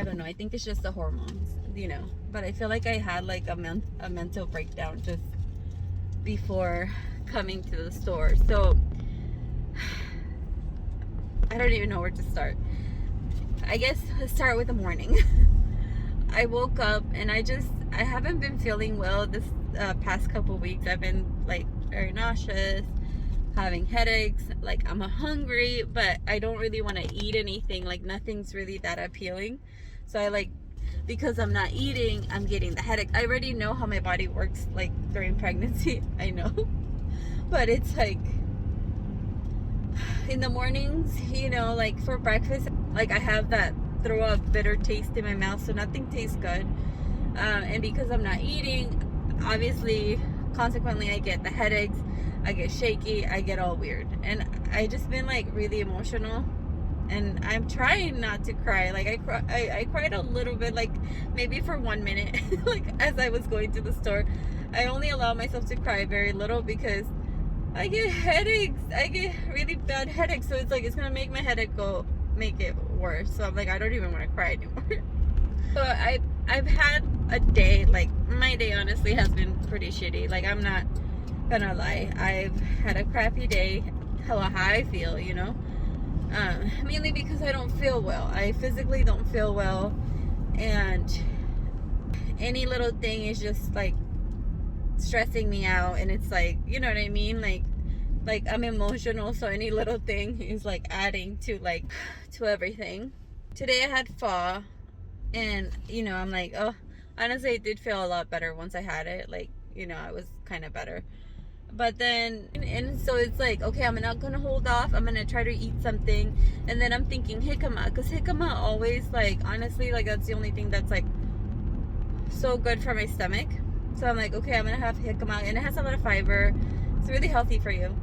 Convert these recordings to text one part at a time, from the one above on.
I don't know. I think it's just the hormones, But I feel like I had like a mental breakdown just before coming to the store. So I don't even know where to start. I guess let's start with the morning. I woke up and I haven't been feeling well this past couple weeks. I've been like very nauseous, having headaches, like I'm hungry, but I don't really want to eat anything. Like nothing's really that appealing. So because I'm not eating, I'm getting the headache. I already know how my body works like during pregnancy. I know. But it's like in the mornings, like for breakfast, like I have that throw up bitter taste in my mouth, so nothing tastes good. And because I'm not eating, obviously, consequently, I get the headaches, I get shaky, I get all weird. And I just been like really emotional, and I'm trying not to cry. Like I cried a little bit, like maybe for 1 minute, like as I was going to the store. I only allow myself to cry very little because I get headaches. I get really bad headaches, so it's like it's gonna make my headache make it worse. So I'm like, I don't even want to cry anymore. So I've had a day, like my day honestly has been pretty shitty. Like I'm not gonna lie, I've had a crappy day. How I feel, mainly because I don't feel well. I physically don't feel well, and any little thing is just like stressing me out, and it's like, you know what I mean, like I'm emotional, so any little thing is like adding to everything. Today I had pho, and I'm like, oh, honestly it did feel a lot better once I had it. Like, I was kind of better. But then, and so it's like, okay, I'm not gonna hold off, I'm gonna try to eat something. And then I'm thinking jicama, because jicama always, like, honestly, like that's the only thing that's like so good for my stomach. So I'm like, okay, I'm gonna have jicama, and it has a lot of fiber. It's really healthy for you.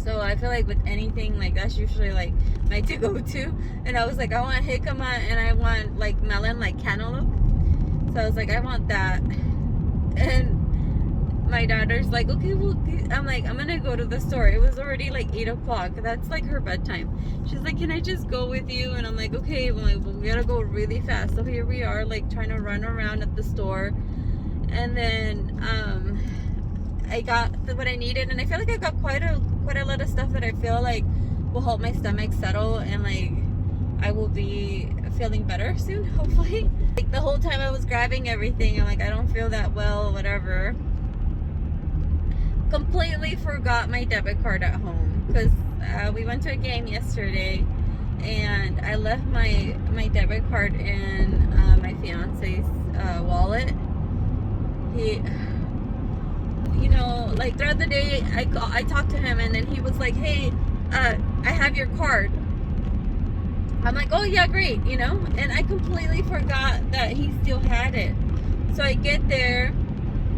So I feel like with anything, like that's usually like my to-go-to. And I was like, I want jicama, and I want like melon, like cantaloupe. So I was like, I want that. And my daughter's like, okay, well, I'm like, I'm gonna go to the store. It was already like 8 o'clock. That's like her bedtime. She's like, can I just go with you? And I'm like, okay. Well, we gotta go really fast. So here we are, like trying to run around at the store. And then I got what I needed, and I feel like I got quite a lot of stuff that I feel like will help my stomach settle, and like I will be feeling better soon, hopefully. Like the whole time I was grabbing everything, I'm like, I don't feel that well, whatever. Completely forgot my debit card at home, because we went to a game yesterday, and I left my debit card in my fiance's wallet. He, like throughout the day, I talked to him, and then he was like, hey, I have your card. I'm like, oh yeah, great, and I completely forgot that he still had it. So I get there,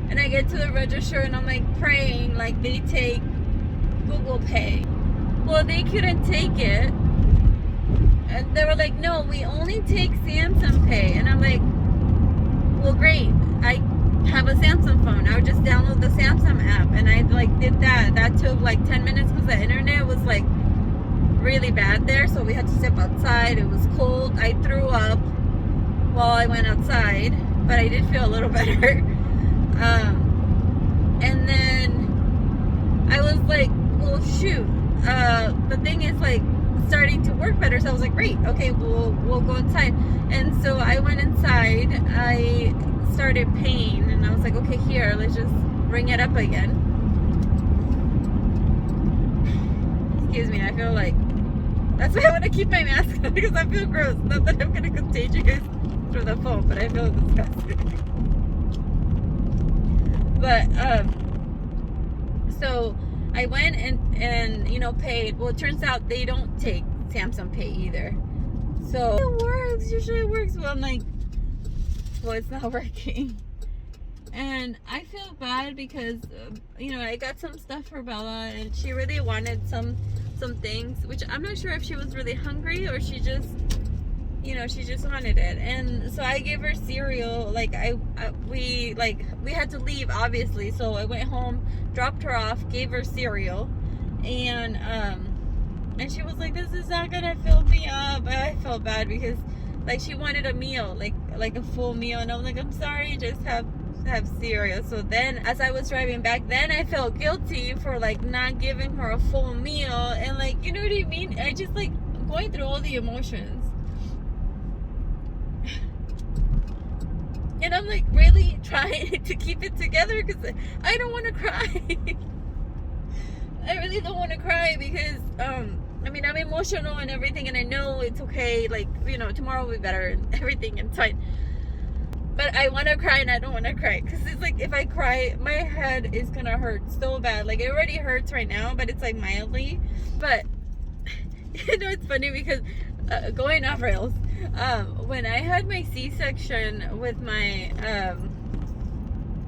and I get to the register, and I'm like praying like they take Google Pay. Well, they couldn't take it, and they were like, no, we only take Samsung Pay. And I'm like, well, great, I have a Samsung phone. I would just download the Samsung app. And I like did that. That took like 10 minutes because the internet was like really bad there, so we had to step outside. It was cold. I threw up while I went outside, but I did feel a little better. And then I was like, well, shoot, the thing is like starting to work better. So I was like, great, okay, we'll go inside. And so I went inside. I started paying, and I was like, okay, here, let's just ring it up again. Excuse me, I feel like that's why I want to keep my mask on, because I feel gross. Not that I'm gonna contagious you guys through the phone, but I feel disgusting. But so I went and paid. Well, it turns out they don't take Samsung Pay either. So it works. Usually it works. Well, I'm like, well, it's not working. And I feel bad because I got some stuff for Bella, and she really wanted some things, which I'm not sure if she was really hungry or she just wanted it. And so I gave her cereal. Like we had to leave, obviously, so I went home, dropped her off, gave her cereal, and she was like, this is not gonna fill me up. I felt bad because Like she wanted a meal, like a full meal, and I'm like, I'm sorry, just have cereal. So then as I was driving back, then I felt guilty for like not giving her a full meal, and like, you know what I mean? I just like going through all the emotions. And I'm like really trying to keep it together because I don't want to cry. I really don't want to cry because I mean, I'm emotional and everything, and I know it's okay, like, you know, tomorrow will be better and everything, and fine. But I want to cry and I don't want to cry because it's like if I cry, my head is gonna hurt so bad. Like it already hurts right now, but it's like mildly. But you know, it's funny because going off rails, when I had my C-section with my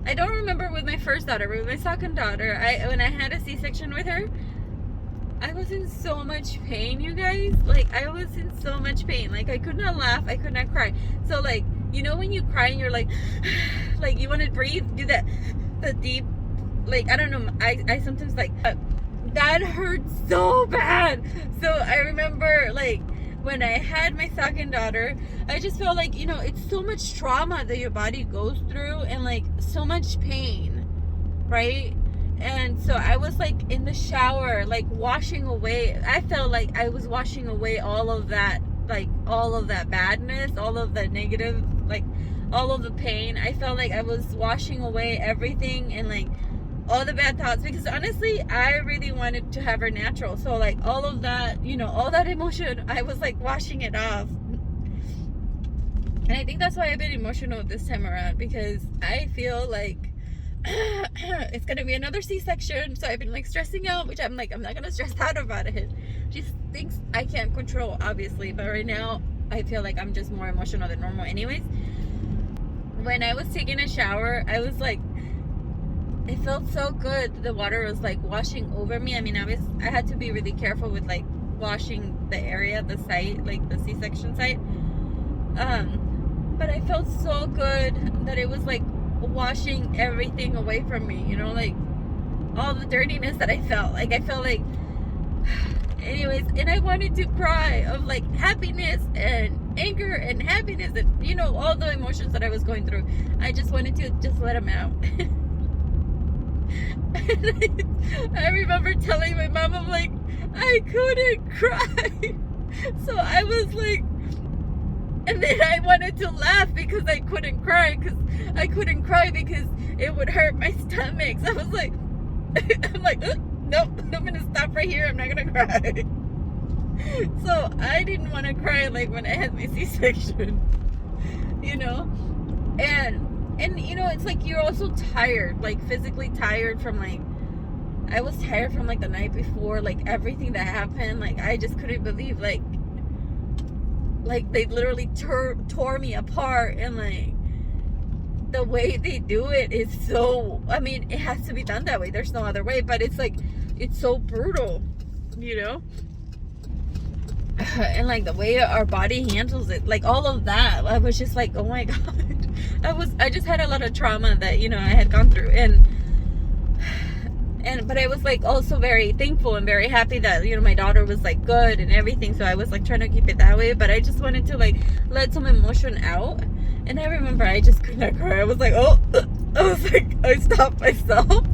I don't remember with my first daughter, but with my second daughter, when I had a C-section with her, I was in so much pain, you guys. Like I was in so much pain. Like I could not laugh, I could not cry. So like, you know when you cry and you're like like you want to breathe, do that, the deep, like, I don't know, I sometimes like that hurt so bad. So I remember like when I had my second daughter, I just felt like, you know, it's so much trauma that your body goes through and like so much pain, right? And so I was like in the shower, like washing away. I felt like I was washing away all of that, like all of that badness, all of the negative, like all of the pain. I felt like I was washing away everything and like all the bad thoughts, because honestly I really wanted to have her natural. So like all of that, you know, all that emotion, I was like washing it off. And I think that's why I've been emotional this time around, because I feel like it's gonna be another C-section. So I've been like stressing out, which I'm like, I'm not gonna stress out about it. Just things I can't control, obviously, but right now I feel like I'm just more emotional than normal anyways. When I was taking a shower, I was like, it felt so good. The water was like washing over me. I mean, I had to be really careful with like washing the area, the site, like the C-section site. But I felt so good that it was like washing everything away from me, you know, like all the dirtiness that I felt. Like I felt like, anyways, and I wanted to cry of like happiness and anger and happiness and, you know, all the emotions that I was going through. I just wanted to just let them out. I remember telling my mom, I'm like, I couldn't cry. So I was like, and then I wanted to laugh because I couldn't cry, because it would hurt my stomach. So I was like, I'm like, nope, I'm gonna stop right here. I'm not gonna cry. So I didn't want to cry like when I had my C-section, you know, and you know, it's like you're also tired, like physically tired from like, I was tired from like the night before, like everything that happened. Like I just couldn't believe like they literally tore me apart, and like the way they do it is so, I mean, it has to be done that way. There's no other way, but it's like, it's so brutal, you know? And like the way our body handles it, like all of that, I was just like, oh my God. I just had a lot of trauma that, you know, I had gone through, but I was like also very thankful and very happy that, you know, my daughter was like good and everything. So I was like trying to keep it that way, but I just wanted to like let some emotion out. And I remember I just could not cry. I was like, oh, I was like, I stopped myself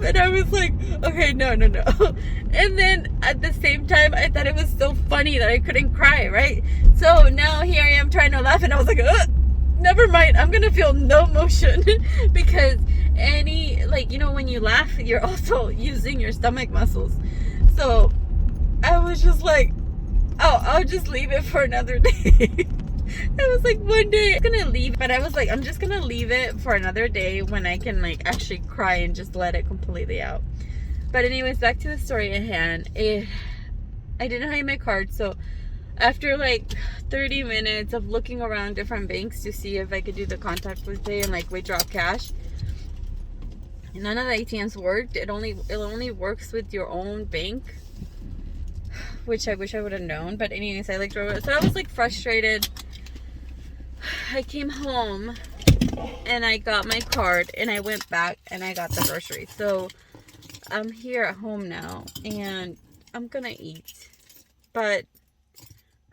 and I was like, okay, no. And then at the same time, I thought it was so funny that I couldn't cry, right? So now here I am trying to laugh, and I was like, never mind, I'm gonna feel no emotion. Because like, you know, when you laugh, you're also using your stomach muscles. So I was just like, oh, I'll just leave it for another day. I was like, one day I'm gonna leave, but I was like, I'm just gonna leave it for another day when I can like actually cry and just let it completely out. But anyways, back to the story at hand. I didn't hide my card, so after like 30 minutes of looking around different banks to see if I could do the contactless pay and like withdraw cash, none of the ATMs worked. It only works with your own bank, which I wish I would have known. But anyways, I like drove it, so I was like frustrated. I came home and I got my card and I went back and I got the groceries. So I'm here at home now and I'm gonna eat, but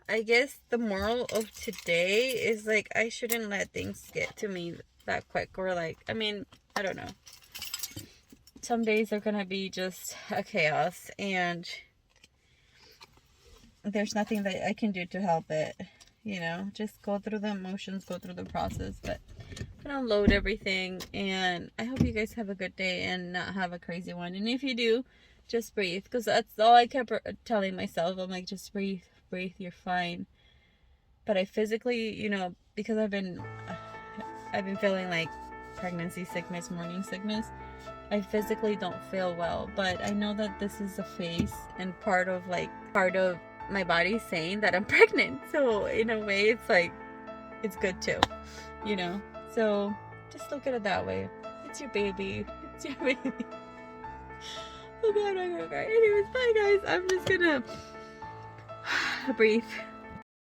I guess the moral of today is like I shouldn't let things get to me that quick, or like, I mean, I don't know. Some days are gonna be just a chaos, and there's nothing that I can do to help it. You know, just go through the emotions, go through the process. But I'm gonna load everything, and I hope you guys have a good day and not have a crazy one. And if you do, just breathe, because that's all I kept telling myself. I'm like, just breathe, breathe, you're fine. But I physically, you know, because I've been feeling like pregnancy sickness, morning sickness. I physically don't feel well, but I know that this is a phase and part of my body saying that I'm pregnant. So in a way, it's like, it's good too, you know? So just look at it that way. It's your baby. It's your baby. Oh God, I'm gonna cry. Anyways, bye guys. I'm just gonna breathe.